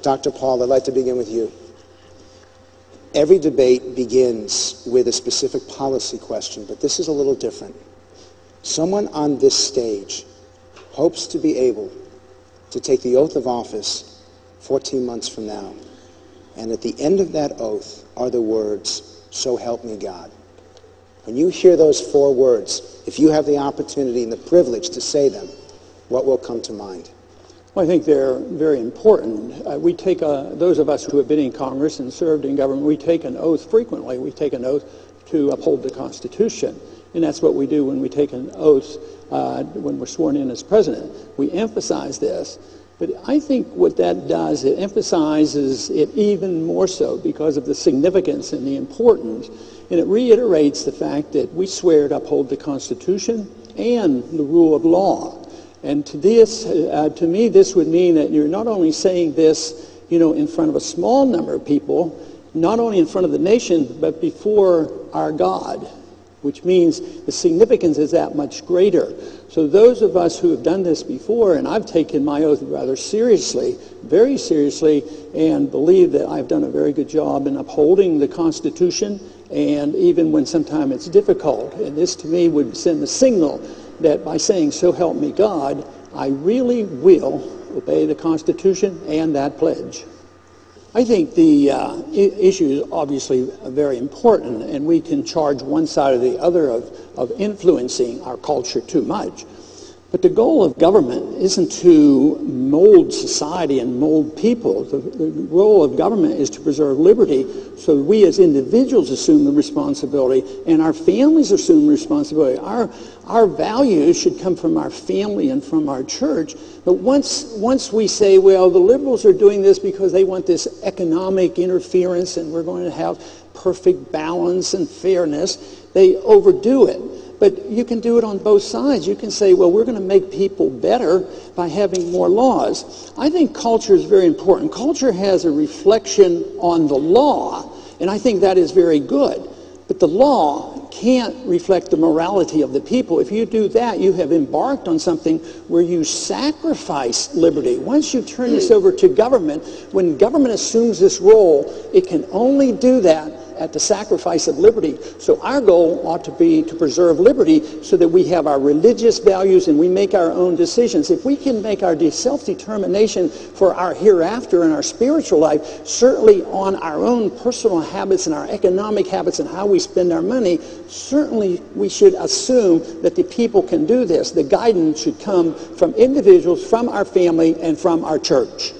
Dr. Paul, I'd like to begin with you. Every debate begins with a specific policy question, but this is a little different. Someone on this stage hopes to be able to take the oath of office 14 months from now, and at the end of that oath are the words, "So help me God." When you hear those 4 words, if you have the opportunity and the privilege to say them, what will come to mind? Well, I think they're very important. We take, those of us who have been in Congress and served in government, we take an oath frequently. We take an oath to uphold the Constitution. And that's what we do when we take an oath when we're sworn in as president. We emphasize this. But I think what that does, it emphasizes it even more so because of the significance and the importance. And it reiterates the fact that we swear to uphold the Constitution and the rule of law. And to me, this would mean that you're not only saying this, in front of a small number of people, not only in front of the nation, but before our God, which means the significance is that much greater. So those of us who have done this before, and I've taken my oath rather seriously, very seriously, and believe that I've done a very good job in upholding the Constitution, and even when sometimes it's difficult. And this to me would send the signal that by saying, "So help me God," I really will obey the Constitution and that pledge. I think the issue is obviously very important, and we can charge one side or the other of influencing our culture too much. But the goal of government isn't to mold society and mold people. The role of government is to preserve liberty, so we as individuals assume the responsibility and our families assume responsibility. Our values should come from our family and from our church. But once we say, well, the liberals are doing this because they want this economic interference and we're going to have perfect balance and fairness, they overdo it. But you can do it on both sides. You can say, well, we're going to make people better by having more laws. I think culture is very important. Culture has a reflection on the law, and I think that is very good. But the law can't reflect the morality of the people. If you do that, you have embarked on something where you sacrifice liberty. Once you turn this over to government, when government assumes this role, it can only do that at the sacrifice of liberty. So our goal ought to be to preserve liberty so that we have our religious values and we make our own decisions. If we can make our self-determination for our hereafter and our spiritual life, certainly on our own personal habits and our economic habits and how we spend our money, certainly we should assume that the people can do this. The guidance should come from individuals, from our family, and from our church.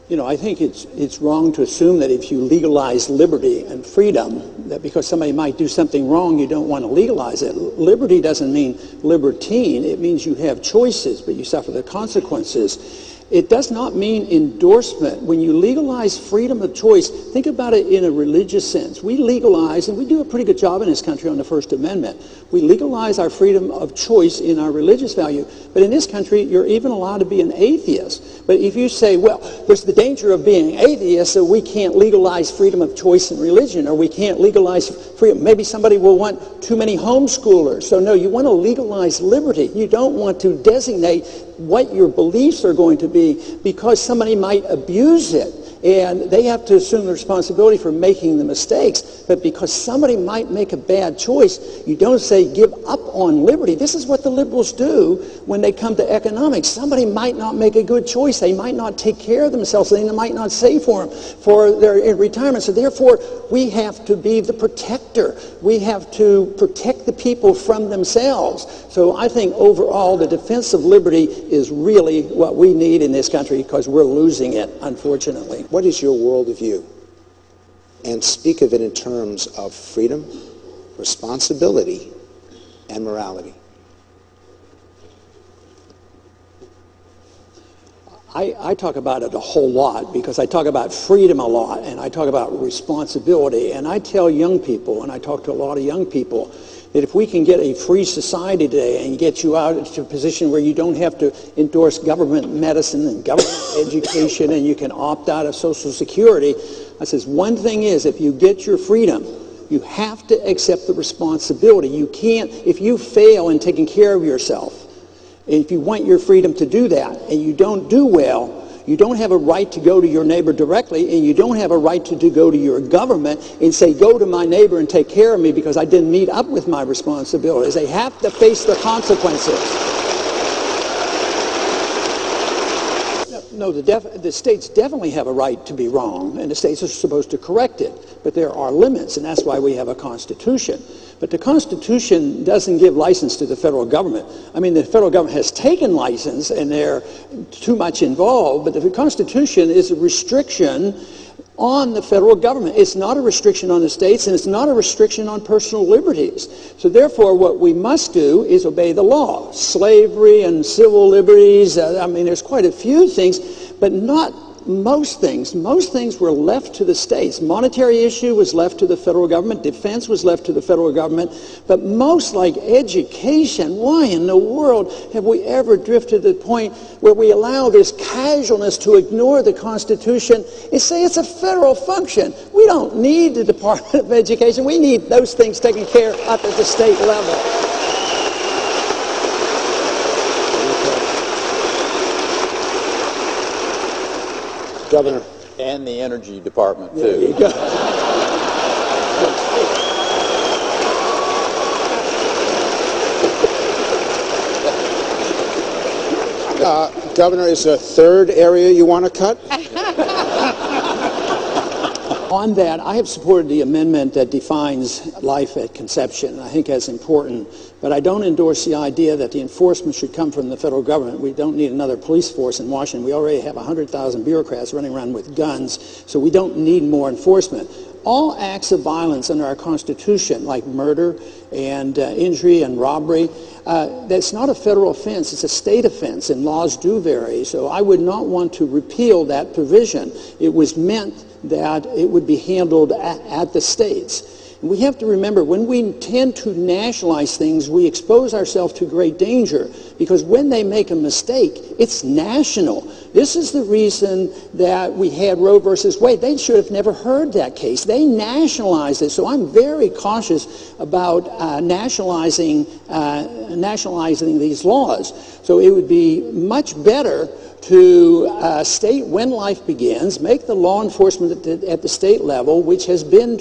I think it's wrong to assume that if you legalize liberty and freedom, that because somebody might do something wrong, you don't want to legalize it. Liberty doesn't mean libertine. It means you have choices, but you suffer the consequences. It does not mean endorsement. When you legalize freedom of choice, think about it in a religious sense. We legalize, and we do a pretty good job in this country on the First Amendment. We legalize our freedom of choice in our religious value. But in this country, you're even allowed to be an atheist. But if you say, well, there's the danger of being atheist, so we can't legalize freedom of choice in religion, or we can't legalize freedom. Maybe somebody will want too many homeschoolers. So no, you want to legalize liberty. You don't want to designate what your beliefs are going to be because somebody might abuse it. And they have to assume the responsibility for making the mistakes. But because somebody might make a bad choice, you don't say give up on liberty. This is what the liberals do when they come to economics. Somebody might not make a good choice. They might not take care of themselves. They might not save for them for their retirement. So therefore, we have to be the protector. We have to protect the people from themselves. So I think overall, the defense of liberty is really what we need in this country because we're losing it, unfortunately. What is your worldview? And speak of it in terms of freedom, responsibility, and morality. I talk about it a whole lot because I talk about freedom a lot and I talk about responsibility. And I tell young people, and I talk to a lot of young people, that if we can get a free society today and get you out into a position where you don't have to endorse government medicine and government education and you can opt out of Social Security, I says, one thing is, if you get your freedom, you have to accept the responsibility. You can't, if you fail in taking care of yourself, if you want your freedom to do that and you don't do well, You don't have a right to go to your neighbor directly, and you don't have a right to go to your government and say, go to my neighbor and take care of me because I didn't meet up with my responsibilities. They have to face the consequences. No, the states definitely have a right to be wrong, and the states are supposed to correct it. But there are limits, and that's why we have a Constitution. But the Constitution doesn't give license to the federal government. I mean, the federal government has taken license, and they're too much involved, but the Constitution is a restriction on the federal government. It's not a restriction on the states, and it's not a restriction on personal liberties. So therefore, what we must do is obey the law. Slavery and civil liberties, I mean, there's quite a few things, but not most things. Most things were left to the states. Monetary issue was left to the federal government. Defense was left to the federal government. But most, like education, why in the world have we ever drifted to the point where we allow this casualness to ignore the Constitution and say it's a federal function? We don't need the Department of Education. We need those things taken care of up at the state level. Governor. And the Energy Department, too. There you go. Governor, is there a third area you want to cut? On that, I have supported the amendment that defines life at conception. I think that's important. But I don't endorse the idea that the enforcement should come from the federal government. We don't need another police force in Washington. We already have 100,000 bureaucrats running around with guns, so we don't need more enforcement. All acts of violence under our Constitution, like murder and injury and robbery, that's not a federal offense. It's a state offense, and laws do vary. So I would not want to repeal that provision. It was meant that it would be handled at the states. And we have to remember, when we tend to nationalize things, we expose ourselves to great danger, because when they make a mistake, it's national. This is the reason that we had Roe versus Wade. They should have never heard that case. They nationalized it. So I'm very cautious about nationalizing these laws. So it would be much better to state when life begins, make the law enforcement at the state level, which has been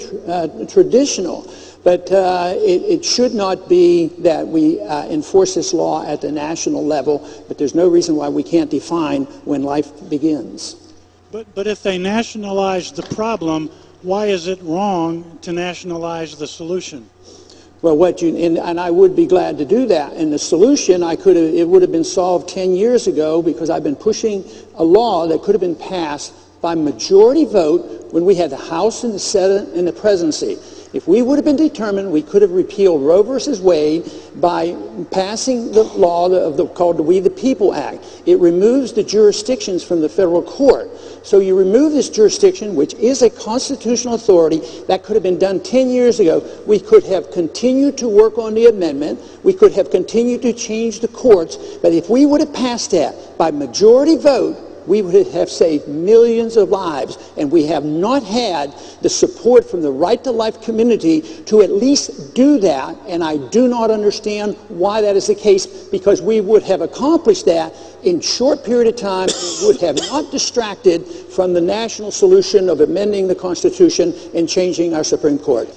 traditional. But it should not be that we enforce this law at the national level, but there's no reason why we can't define when life begins. But if they nationalize the problem, why is it wrong to nationalize the solution? Well, and I would be glad to do that. And the solution, it would have been solved 10 years ago, because I've been pushing a law that could have been passed by majority vote when we had the House and the Senate and the presidency. If we would have been determined, we could have repealed Roe versus Wade by passing the law called the We the People Act. It removes the jurisdictions from the federal court. So you remove this jurisdiction, which is a constitutional authority. That could have been done 10 years ago. We could have continued to work on the amendment. We could have continued to change the courts. But if we would have passed that by majority vote, we would have saved millions of lives, and we have not had the support from the Right to Life community to at least do that, and I do not understand why that is the case, because we would have accomplished that in a short period of time. We would have not distracted from the national solution of amending the Constitution and changing our Supreme Court.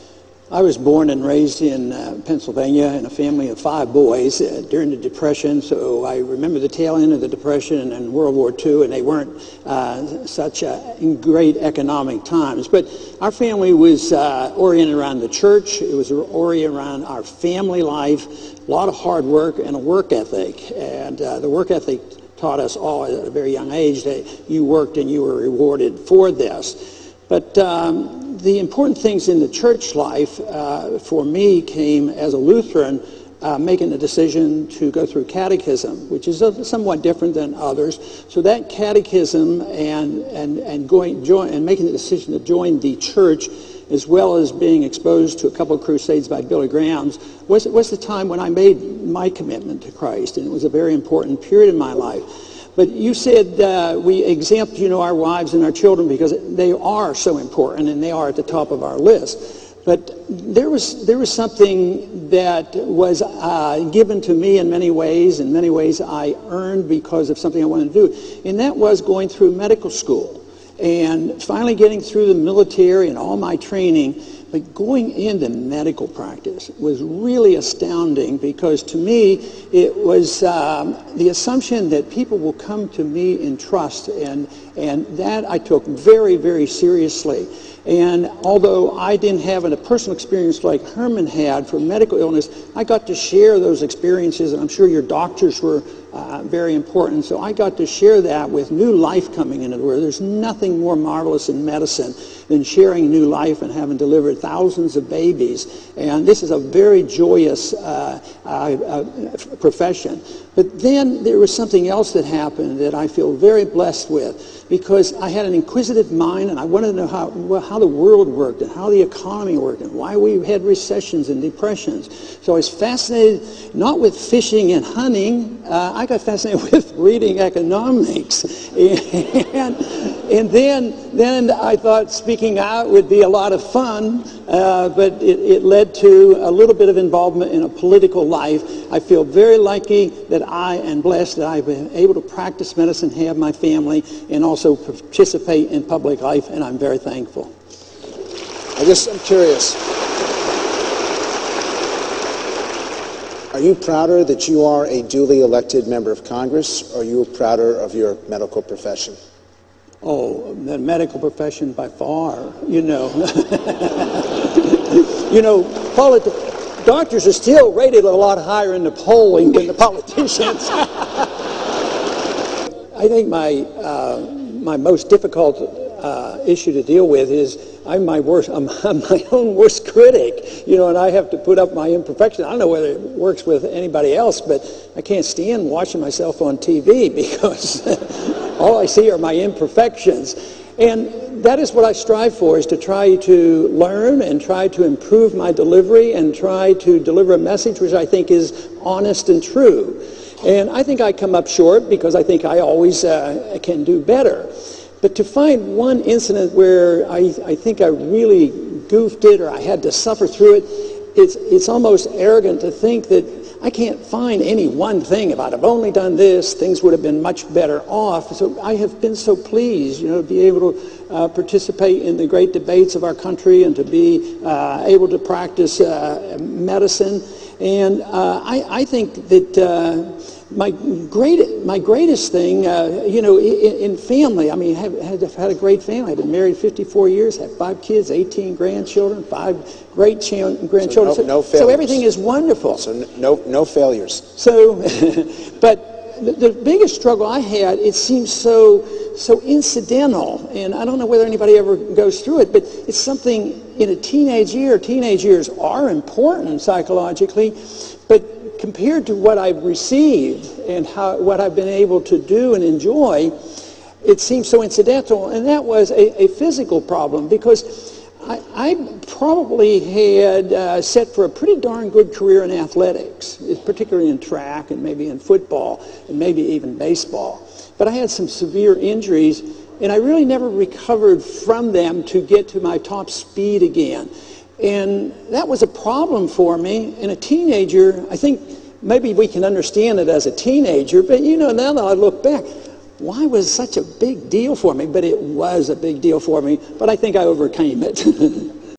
I was born and raised in Pennsylvania in a family of 5 boys during the Depression, so I remember the tail end of the Depression and World War II, and they weren't such great economic times. But our family was oriented around the church. It was oriented around our family life, a lot of hard work and a work ethic. And the work ethic taught us all at a very young age that you worked and you were rewarded for this. But the important things in the church life for me came as a Lutheran, making the decision to go through catechism, which is somewhat different than others. So that catechism and making the decision to join the church, as well as being exposed to a couple of crusades by Billy Graham, was the time when I made my commitment to Christ, and it was a very important period in my life. But you said we exempt, our wives and our children because they are so important and they are at the top of our list. But there was something that was given to me in many ways I earned because of something I wanted to do, and that was going through medical school and finally getting through the military and all my training. But going into medical practice was really astounding, because to me it was the assumption that people will come to me in trust, and that I took very, very seriously. And although I didn't have a personal experience like Herman had for medical illness, I got to share those experiences, and I'm sure your doctors were very important. So I got to share that with new life coming into the world. There's nothing more marvelous in medicine than sharing new life and having delivered thousands of babies. And this is a very joyous profession. But then there was something else that happened that I feel very blessed with, because I had an inquisitive mind and I wanted to know how the world worked and how the economy worked and why we had recessions and depressions. So I was fascinated not with fishing and hunting. I got fascinated with reading economics. And then I thought speaking out would be a lot of fun, but it led to a little bit of involvement in a political life. I feel very lucky that I am blessed that I've been able to practice medicine, have my family, and also participate in public life, and I'm very thankful. I'm curious. Are you prouder that you are a duly elected member of Congress, or are you prouder of your medical profession? Oh, the medical profession by far, you know. Paul, doctors are still rated a lot higher in the polling than the politicians. I think my most difficult issue to deal with is I'm my own worst critic, and I have to put up my imperfections. I don't know whether it works with anybody else, but I can't stand watching myself on TV because all I see are my imperfections. And that is what I strive for, is to try to learn and try to improve my delivery and try to deliver a message which I think is honest and true. And I think I come up short because I think I always can do better. But to find one incident where I think I really goofed it, or I had to suffer through it, it's almost arrogant to think that I can't find any one thing about it. If I've only done this, things would have been much better off. So I have been so pleased, to be able to participate in the great debates of our country and to be able to practice medicine. And I think that my greatest thing, in family, I mean, I've had a great family. I've been married 54 years, have 5 kids, 18 grandchildren, 5 great grandchildren. So no failures. So everything is wonderful. So no failures. So, but the biggest struggle I had, it seems so incidental, and I don't know whether anybody ever goes through it, but it's something in a teenage year. Teenage years are important psychologically, but compared to what I've received and what I've been able to do and enjoy, it seems so incidental. And that was a physical problem, because I probably had set for a pretty darn good career in athletics, particularly in track and maybe in football and maybe even baseball. But I had some severe injuries, and I really never recovered from them to get to my top speed again. And that was a problem for me. In a teenager, I think maybe we can understand it as a teenager, but now that I look back, why was it such a big deal for me? But it was a big deal for me, but I think I overcame it.